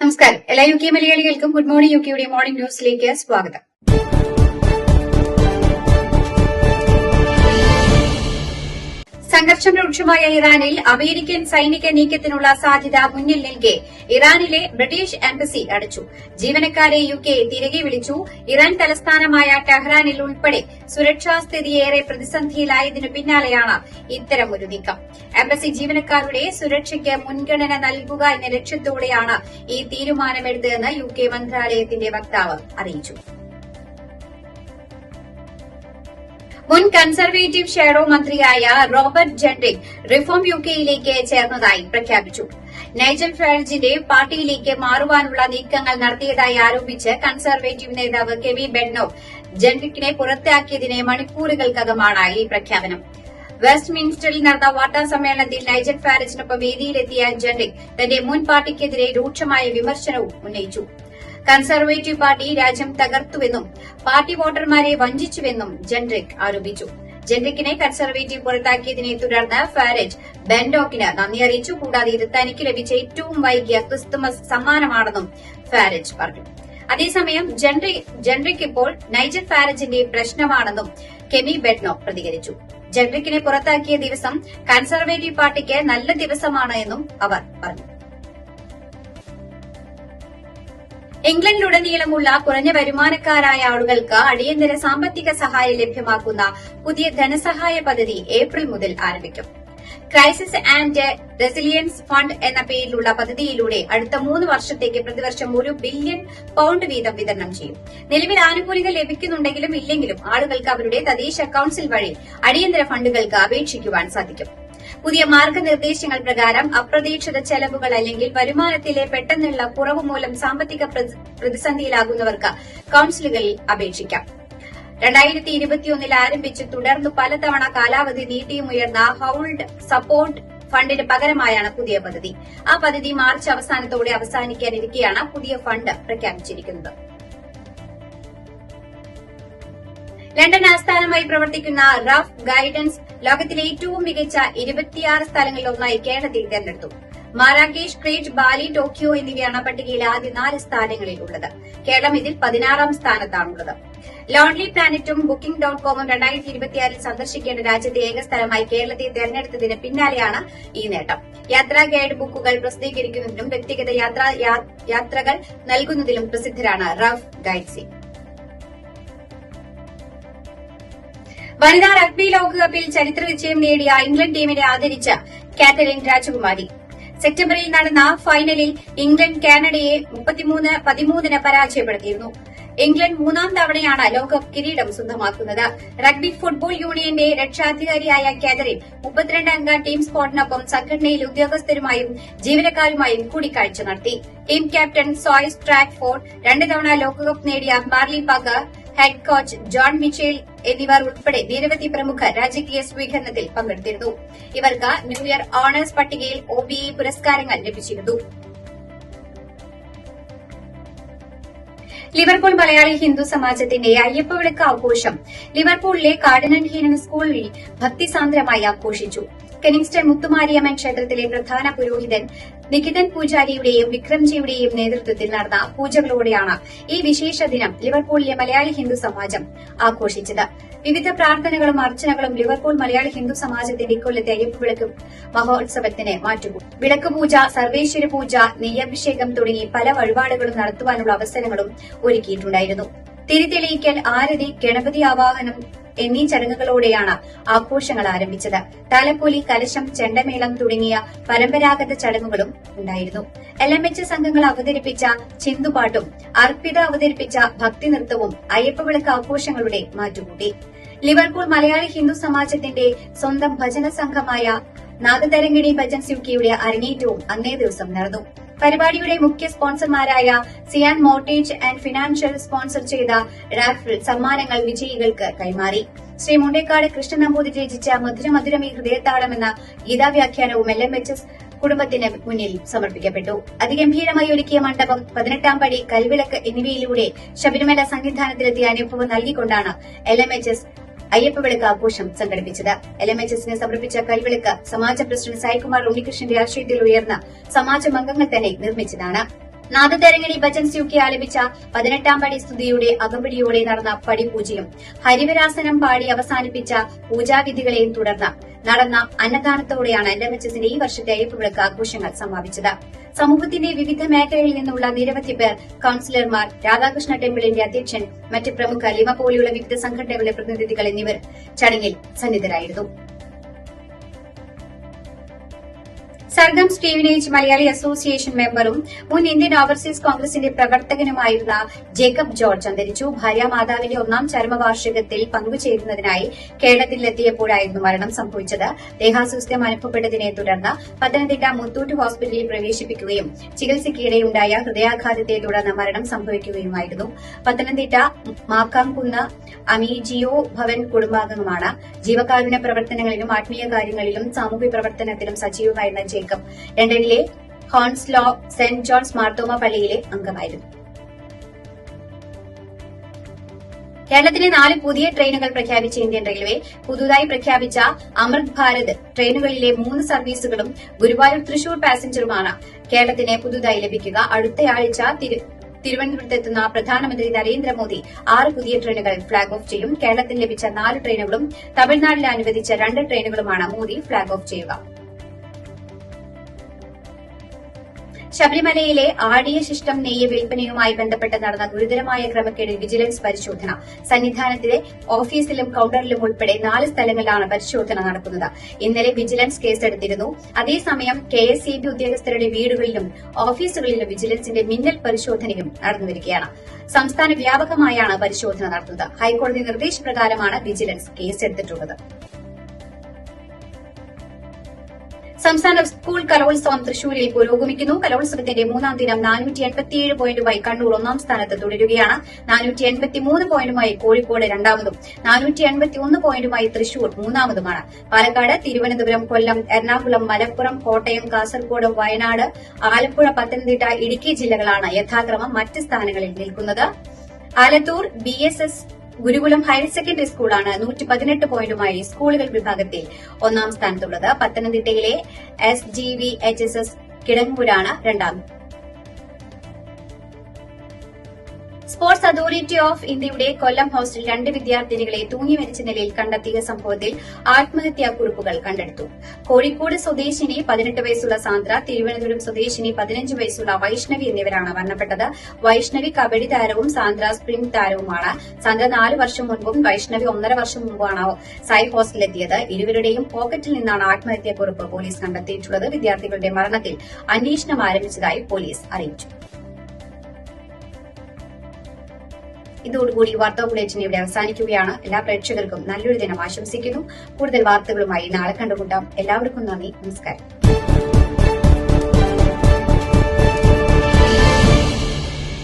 നമസ്കാരം. എല്ലാ U K മലയാളികൾക്കും ഗുഡ് മോർണിംഗ് യുകെയുടെ മോർണിംഗ് ന്യൂസിലേക്ക് സ്വാഗതം. സംഘർഷം രൂക്ഷമായ ഇറാനിൽ അമേരിക്കൻ സൈനിക നീക്കത്തിനുള്ള സാധ്യത മുന്നിൽ നിൽക്കെ ഇറാനിലെ ബ്രിട്ടീഷ് എംബസി അടച്ചു. ജീവനക്കാരെ യുകെ തിരികെ വിളിച്ചു. ഇറാൻ തലസ്ഥാനമായ ടെഹ്റാനിൽ ഉൾപ്പെടെ സുരക്ഷാസ്ഥിതി ഏറെ പ്രതിസന്ധിയിലായതിനു പിന്നാലെയാണ് ഇത്തരമൊരു നീക്കം. എംബസി ജീവനക്കാരുടെ സുരക്ഷയ്ക്ക് മുൻഗണന നൽകുക എന്ന ലക്ഷ്യത്തോടെയാണ് ഈ തീരുമാനമെടുത്തതെന്ന് യുകെ മന്ത്രാലയത്തിന്റെ വക്താവ് അറിയിച്ചു. മുൻ കൺസർവേറ്റീവ് ഷാഡോ മന്ത്രിയായ റോബർട്ട് ജെൻറിക് റിഫോം യുകെയിലേക്ക് ചേർന്നതായി പ്രഖ്യാപിച്ചു. നൈജൽ ഫാരജിന്റെ പാർട്ടിയിലേക്ക് മാറുവാനുള്ള നീക്കങ്ങൾ നടത്തിയതായി ആരോപിച്ച് കൺസർവേറ്റീവ് നേതാവ് കെവി ബെഡ്നോവ് ജെൻറിക്കിനെ പുറത്താക്കിയതിന് മണിക്കൂറുകൾക്കകമാണ് ഈ പ്രഖ്യാപനം. വെസ്റ്റ് മിൻസ്റ്ററിൽ നടന്ന വാർത്താ സമ്മേളനത്തിൽ നൈജൽ ഫാരജിനൊപ്പം വേദിയിലെത്തിയ ജെൻറിക് തന്റെ മുൻ പാർട്ടിക്കെതിരെ രൂക്ഷമായ വിമർശനവും ഉന്നയിച്ചു. കൺസർവേറ്റീവ് പാർട്ടി രാജ്യം തകർത്തുവെന്നും പാർട്ടി വോട്ടർമാരെ വഞ്ചിച്ചുവെന്നും ജെൻറിക് ആരോപിച്ചു. ജെൻറിക്കിനെ കൺസർവേറ്റീവ് പുറത്താക്കിയതിനെ തുടർന്ന് ഫാരജ് ബെൻഡോക്കിന് നന്ദി അറിയിച്ചു. കൂടാതെ ഇത് തനിക്ക് ലഭിച്ച ഏറ്റവും വൈകിയ ക്രിസ്തുമസ് സമ്മാനമാണെന്നും ഫാരജ് പറഞ്ഞു. അതേസമയം ജെൻറിക് ഇപ്പോൾ നൈജൽ ഫാരജിന്റെ പ്രശ്നമാണെന്നും കെമി ബെഡ്നോ പ്രതികരിച്ചു. ജെൻറിക്കിനെ പുറത്താക്കിയ ദിവസം കൺസർവേറ്റീവ് പാർട്ടിക്ക് നല്ല ദിവസമാണ് എന്നും അവർ പറഞ്ഞു. ഇംഗ്ലണ്ടിലുടനീളമുള്ള കുറഞ്ഞ വരുമാനക്കാരായ ആളുകൾക്ക് അടിയന്തര സാമ്പത്തിക സഹായം ലഭ്യമാക്കുന്ന പുതിയ ധനസഹായ പദ്ധതി ഏപ്രിൽ മുതൽ ആരംഭിക്കും. ക്രൈസിസ് ആൻഡ് റെസിലിയൻസ് ഫണ്ട് എന്ന പേരിലുള്ള പദ്ധതിയിലൂടെ അടുത്ത 3 വർഷത്തേക്ക് പ്രതിവർഷം £1 ബില്യൺ വീതം വിതരണം ചെയ്യും. നിലവിൽ ആനുകൂല്യങ്ങൾ ലഭിക്കുന്നുണ്ടെങ്കിലും ഇല്ലെങ്കിലും ആളുകൾക്ക് അവരുടെ തദ്ദേശ കൌൺസിൽ വഴി അടിയന്തര ഫണ്ടുകൾക്ക് അപേക്ഷിക്കുവാൻ സാധിക്കും. പുതിയ മാർഗനിർദ്ദേശങ്ങൾ പ്രകാരം അപ്രതീക്ഷിത ചെലവുകൾ അല്ലെങ്കിൽ വരുമാനത്തിലെ പെട്ടെന്നുള്ള കുറവ് മൂലം സാമ്പത്തിക പ്രതിസന്ധിയിലാകുന്നവർക്ക് കൌൺസിലുകളിൽ അപേക്ഷിക്കാം. 2021 ആരംഭിച്ച് തുടർന്ന് പലതവണ കാലാവധി നീട്ടിയുമുയർന്ന ഹൌൾഡ് സപ്പോർട്ട് ഫണ്ടിന് പകരമായാണ് പുതിയ പദ്ധതി. ആ പദ്ധതി മാർച്ച് അവസാനത്തോടെ അവസാനിക്കാനിരിക്കെയാണ് പുതിയ ഫണ്ട് പ്രഖ്യാപിച്ചിരിക്കുന്നത്. ലണ്ടൻ ആസ്ഥാനമായി പ്രവർത്തിക്കുന്ന റഫ് ഗൈഡൻസ് ലോകത്തിലെ ഏറ്റവും മികച്ച 26 സ്ഥലങ്ങളിലൊന്നായി കേരളത്തിൽ തെരഞ്ഞെടുത്തു. മാരാകേഷ്, ക്രേറ്റ്, ബാലി, ടോക്കിയോ എന്നിവയാണ് പട്ടികയിലെ ആദ്യ 4 സ്ഥാനങ്ങളിലുള്ളത്. കേരളം ഇതിൽ 16ാം സ്ഥാനത്താണുള്ളത്. ലോൺലി പ്ലാനറ്റും Booking.com 2026 സന്ദർശിക്കേണ്ട രാജ്യത്തെ ഏക സ്ഥലമായി കേരളത്തെ തെരഞ്ഞെടുത്തതിന് പിന്നാലെയാണ് ഈ നേട്ടം. യാത്രാ ഗൈഡ് ബുക്കുകൾ പ്രസിദ്ധീകരിക്കുന്നതിലും വ്യക്തിഗത യാത്രകൾ നൽകുന്നതിലും പ്രസിദ്ധരാണ് റഫ് ഗൈഡ്സ്. വനിതാ റഗ്ബി ലോകകപ്പിൽ ചരിത്ര വിജയം നേടിയ ഇംഗ്ലണ്ട് ടീമിനെ ആദരിച്ച കാതറിൻ രാജകുമാരി. സെപ്റ്റംബറിൽ നടന്ന ഫൈനലിൽ ഇംഗ്ലണ്ട് കാനഡയെ 33-13 പരാജയപ്പെടുത്തിയിരുന്നു. ഇംഗ്ലണ്ട് 3ാം തവണയാണ് ലോകകപ്പ് കിരീടം സ്വന്തമാക്കുന്നത്. റഗ്ബി ഫുട്ബോൾ യൂണിയന്റെ രക്ഷാധികാരിയായ കാതറിൻ 32 അംഗ ടീം സ്ക്വാഡിനൊപ്പം സംഘടനയിൽ ഉദ്യോഗസ്ഥരുമായും ജീവനക്കാരുമായും കൂടിക്കാഴ്ച നടത്തി. ടീം ക്യാപ്റ്റൻ സോയ് സ്ട്രാറ്റ്ഫോർഡ്, 2 തവണ ലോകകപ്പ് നേടിയ Marlie Packer, head coach John Mitchell എന്നിവർ ഉൾപ്പെടെ നിരവധി പ്രമുഖർ രാജകീയ സ്വീകരണത്തിൽ പങ്കെടുത്തിരുന്നു. ഇവർക്ക് ന്യൂ ഇയർ ഓണേഴ്സ് പട്ടികയിൽ OBE പുരസ്കാരങ്ങൾ ലഭിച്ചിരുന്നു. ലിവർപൂൾ മലയാളി ഹിന്ദു സമാജത്തിന്റെ അയ്യപ്പവിളക്ക് ആഘോഷം ലിവർപൂളിലെ കാർഡിനൽ ഹീനൻ സ്കൂളിൽ ഭക്തിസാന്ദ്രമായി ആഘോഷിച്ചു. കെനിങ്സ്റ്റൺ മുത്തുമാരിയമ്മൻ ക്ഷേത്രത്തിലെ പ്രധാന പുരോഹിതൻ നികിതൻ പൂജാരിയുടെയും വിക്രംജിയുടെയും നേതൃത്വത്തിൽ നടന്ന പൂജകളോടെയാണ് ഈ വിശേഷ ദിനം ലിവർപൂളിലെ മലയാളി ഹിന്ദു സമാജം ആഘോഷിച്ചത്. വിവിധ പ്രാർത്ഥനകളും അർച്ചനകളും ലിവർപൂൾ മലയാളി ഹിന്ദു സമാജത്തിന്റെ ഇക്കൊല്ലത്തെ അയ്യപ്പവിളക്ക് മഹോത്സവത്തിന് മാറ്റുകൂട്ടി. വിളക്കുപൂജ, സർവേശ്വര പൂജ, നെയ്യഭിഷേകം തുടങ്ങി പല വഴിപാടുകളും നടത്തുവാനുള്ള അവസരങ്ങളും ഒരുക്കിയിട്ടുണ്ടായിരുന്നു. തിരിതെളിയിക്കൽ, ആരതി, ഗണപതി ആവാഹനം എന്നീ ചടങ്ങുകളോടെയാണ് ആഘോഷങ്ങൾ ആരംഭിച്ചത്. താലപ്പൊലി, കലശം, ചെണ്ടമേളം തുടങ്ങിയ പരമ്പരാഗത ചടങ്ങുകളും ഉണ്ടായിരുന്നു. LMH സംഘങ്ങൾ അവതരിപ്പിച്ച ചിന്തുപാട്ടും അർപ്പിത അവതരിപ്പിച്ച ഭക്തി നൃത്തവും അയ്യപ്പവിളക്ക് ആഘോഷങ്ങളുടെ മാറ്റുകൂട്ടി. ലിവർപൂൾ മലയാളി ഹിന്ദു സമാജത്തിന്റെ സ്വന്തം ഭജന സംഘമായ നാദതരംഗിണി ഭജൻസ് യുകെയുടെ അരങ്ങേറ്റവും അന്നേ ദിവസം നടന്നു. പരിപാടിയുടെ മുഖ്യ സ്പോൺസർമാരായ സിയാൻ മോർട്ടേജ് ആൻഡ് ഫിനാൻഷ്യൽ സ്പോൺസർ ചെയ്ത റാഫിൽ സമ്മാനങ്ങൾ വിജയികൾക്ക് കൈമാറി. ശ്രീ മുണ്ടേക്കാട് കൃഷ്ണൻ നമ്പൂതിരി രചിച്ച മധുരമധുരമീ ഹൃദയത്താളം എന്ന ഗീതാവ്യാഖ്യാനവും LMHS കുടുംബത്തിന് മുന്നിൽ സമർപ്പിക്കപ്പെട്ടു. അതിഗംഭീരമായി ഒരുക്കിയ മണ്ഡപം, 18ാം പടി, കൽവിളക്ക് എന്നിവയിലൂടെ ശബരിമല സന്നിധാനത്തിലെത്തിയ അനുഭവം നൽകിക്കൊണ്ടാണ് LMHS അയ്യപ്പവിളക്ക് ആഘോഷം സംഘടിപ്പിച്ചത്. LMHSന് സമർപ്പിച്ച കൽവിളക്ക് സമാജ പ്രസിഡന്റ് സായികുമാർ ഉണ്ണികൃഷ്ണന്റെ ആശയത്തിൽ ഉയർന്ന സമാജം അംഗങ്ങൾ തന്നെ നിർമ്മിച്ചതാണ്. നാദതരംഗിണി ഭജൻ സ്യൂക്കി ആലപിച്ച 18-ാം പടി സ്തുതിയുടെ അകമ്പടിയോടെ നടന്ന പടിപൂജയും ഹരിവരാസനം പാടി അവസാനിപ്പിച്ച പൂജാവിധികളെയും തുടർന്ന് നടന്ന അന്നദാനത്തോടെയാണ് LMHSന്റെ ഈ വർഷത്തെ അയ്യപ്പവിളക്ക് ആഘോഷങ്ങൾ സമാപിച്ചത്. സമൂഹത്തിന്റെ വിവിധ മേഖലകളിൽ നിന്നുള്ള നിരവധി പേർ, കൌൺസിലർമാർ, രാധാകൃഷ്ണ ടെമ്പിളിന്റെ അധ്യക്ഷൻ, മറ്റ് പ്രമുഖ ലിമ പോലെയുള്ള വിവിധ സംഘടനകളുടെ പ്രതിനിധികൾ എന്നിവർ ചടങ്ങിൽ സന്നിധരായിരുന്നു. സർഗം സ്റ്റീവനേജ് മലയാളി അസോസിയേഷൻ മെമ്പറും മുൻ ഇന്ത്യൻ ഓവർസീസ് കോൺഗ്രസിന്റെ പ്രവർത്തകനുമായിരുന്ന ജേക്കബ് ജോർജ് അന്തരിച്ചു. ഭാര്യാമാതാവിന്റെ 1-ാം ചരമവാർഷികത്തിൽ പങ്കുചേരുന്നതിനായി കേരളത്തിലെത്തിയപ്പോഴായിരുന്നു മരണം സംഭവിച്ചത്. ദേഹാസ്വാസ്ഥ്യം അനുഭവപ്പെട്ടതിനെ തുടർന്ന് പത്തനംതിട്ട മുത്തൂറ്റ് ഹോസ്പിറ്റലിൽ പ്രവേശിപ്പിക്കുകയും ചികിത്സയ്ക്കിടെയുണ്ടായ ഹൃദയാഘാതത്തെ തുടർന്ന് മരണം സംഭവിക്കുകയുമായിരുന്നു. പത്തനംതിട്ട മാക്കാംകുന്ന് അമീജിയോ ഭവൻ കുടുംബാംഗമാണ്. ജീവകാരുണ്യ പ്രവർത്തനങ്ങളിലും ആത്മീയ കാര്യങ്ങളിലും സാമൂഹ്യ പ്രവർത്തനത്തിലും സജീവമായിരുന്ന ജേക്കബ് ലണ്ടനിലെ ഹോൺസ്ലോ സെന്റ് ജോൺസ് മാർത്തോമ പള്ളിയിലെ അംഗമായിരുന്നു. കേരളത്തിലെ 4 പുതിയ ട്രെയിനുകൾ പ്രഖ്യാപിച്ച ഇന്ത്യൻ റെയിൽവേ പുതുതായി പ്രഖ്യാപിച്ച അമൃത് ഭാരത് ട്രെയിനുകളിലെ 3 സർവീസുകളും ഗുരുവായൂർ തൃശൂർ പാസഞ്ചറുമാണ് കേരളത്തിന് പുതുതായി ലഭിക്കുക. അടുത്തയാഴ്ച തിരുവനന്തപുരത്തെത്തുന്ന പ്രധാനമന്ത്രി നരേന്ദ്രമോദി 6 പുതിയ ട്രെയിനുകൾ ഫ്ളാഗ് ഓഫ് ചെയ്യും. കേരളത്തിന് ലഭിച്ച 4 ട്രെയിനുകളും തമിഴ്നാട്ടിൽ അനുവദിച്ച 2 ട്രെയിനുകളുമാണ് മോദി ഫ്ളാഗ് ഓഫ് ചെയ്യുക. ശബരിമലയിലെ ആടിയ ശിഷ്ടം നെയ്യ് വിൽപ്പനയുമായി ബന്ധപ്പെട്ട് നടന്ന ഗുരുതരമായ ക്രമക്കേടിൽ വിജിലൻസ് പരിശോധന. സന്നിധാനത്തിലെ ഓഫീസിലും കൌണ്ടറിലും ഉൾപ്പെടെ 4 സ്ഥലങ്ങളിലാണ് പരിശോധന നടക്കുന്നത്. ഇന്നലെ വിജിലൻസ് കേസെടുത്തിരുന്നു. അതേസമയം KSEB ഉദ്യോഗസ്ഥരുടെ വീടുകളിലും ഓഫീസുകളിലും വിജിലൻസിന്റെ മിന്നൽ പരിശോധനയും നടന്നുവരികയാണ്. സംസ്ഥാന വ്യാപകമായാണ് പരിശോധന നടത്തുന്നത്. ഹൈക്കോടതി നിർദ്ദേശപ്രകാരമാണ് വിജിലൻസ് കേസെടുത്തിട്ടുള്ളത്. സംസ്ഥാന സ്കൂൾ കലോത്സവം തൃശൂരിൽ പുരോഗമിക്കുന്നു. കലോത്സവത്തിന്റെ 3-ാം ദിനം 487 പോയിന്റുമായി കണ്ണൂർ 1-ാം സ്ഥാനത്ത് തുടരുകയാണ്. 483 പോയിന്റുമായി കോഴിക്കോട് 2-ാമതും 481 പോയിന്റുമായി തൃശൂർ 3-ാമതുമാണ്. പാലക്കാട്, തിരുവനന്തപുരം, കൊല്ലം, എറണാകുളം, മലപ്പുറം, കോട്ടയം, കാസർഗോഡ്, വയനാട്, ആലപ്പുഴ, പത്തനംതിട്ട, ഇടുക്കി ജില്ലകളാണ് യഥാക്രമം മറ്റ് സ്ഥാനങ്ങളിൽ നിൽക്കുന്നത്. ആലത്തൂർ BSS ഗുരുകുലം ഹയർ സെക്കൻഡറി സ്കൂളാണ് 118 പോയിന്റുമായി സ്കൂളുകൾ വിഭാഗത്തിൽ 1-ാം സ്ഥാനത്തുള്ളത്. പത്തനംതിട്ടയിലെ SGVHSS കിടങ്ങൂരാണ് 2-ാമത്. സ്പോർട്സ് അതോറിറ്റി ഓഫ് ഇന്ത്യയുടെ കൊല്ലം ഹോസ്റ്റലിൽ 2 വിദ്യാർത്ഥിനികളെ തൂങ്ങി മരിച്ച നിലയിൽ കണ്ടെത്തിയ സംഭവത്തിൽ ആത്മഹത്യാക്കുറിപ്പുകൾ കണ്ടെടുത്തു. കോഴിക്കോട് സ്വദേശിനി 18 വയസ്സുള്ള സാന്ദ്ര, തിരുവനന്തപുരം സ്വദേശിനി 15 വയസ്സുള്ള വൈഷ്ണവി എന്നിവരാണ് മരണപ്പെട്ടത്. വൈഷ്ണവി കബഡി താരവും സാന്ദ്ര സ്പ്രിംഗ് താരവുമാണ്. സാന്ദ്ര 4 വർഷം മുൻപും വൈഷ്ണവി 1.5 വർഷം മുമ്പാണ് സായി ഹോസ്റ്റലിലെത്തിയത്. ഇരുവരുടെയും പോക്കറ്റിൽ നിന്നാണ് ആത്മഹത്യാക്കുറിപ്പ് പോലീസ് കണ്ടെത്തിയിട്ടുള്ളത്. വിദ്യാർത്ഥികളുടെ മരണത്തിൽ അന്വേഷണം ആരംഭിച്ചതായി പോലീസ് അറിയിച്ചു. ഇതോടുകൂടി വാർത്താ ബുള്ളറ്റിൻ ഇവിടെ അവസാനിക്കുകയാണ്. എല്ലാ പ്രേക്ഷകർക്കും നല്ലൊരു ദിനം ആശംസിക്കുന്നു. കൂടുതൽ വാർത്തകളുമായി നാളെ കണ്ടുമുട്ടാം. എല്ലാവർക്കും നന്ദി, നമസ്കാരം.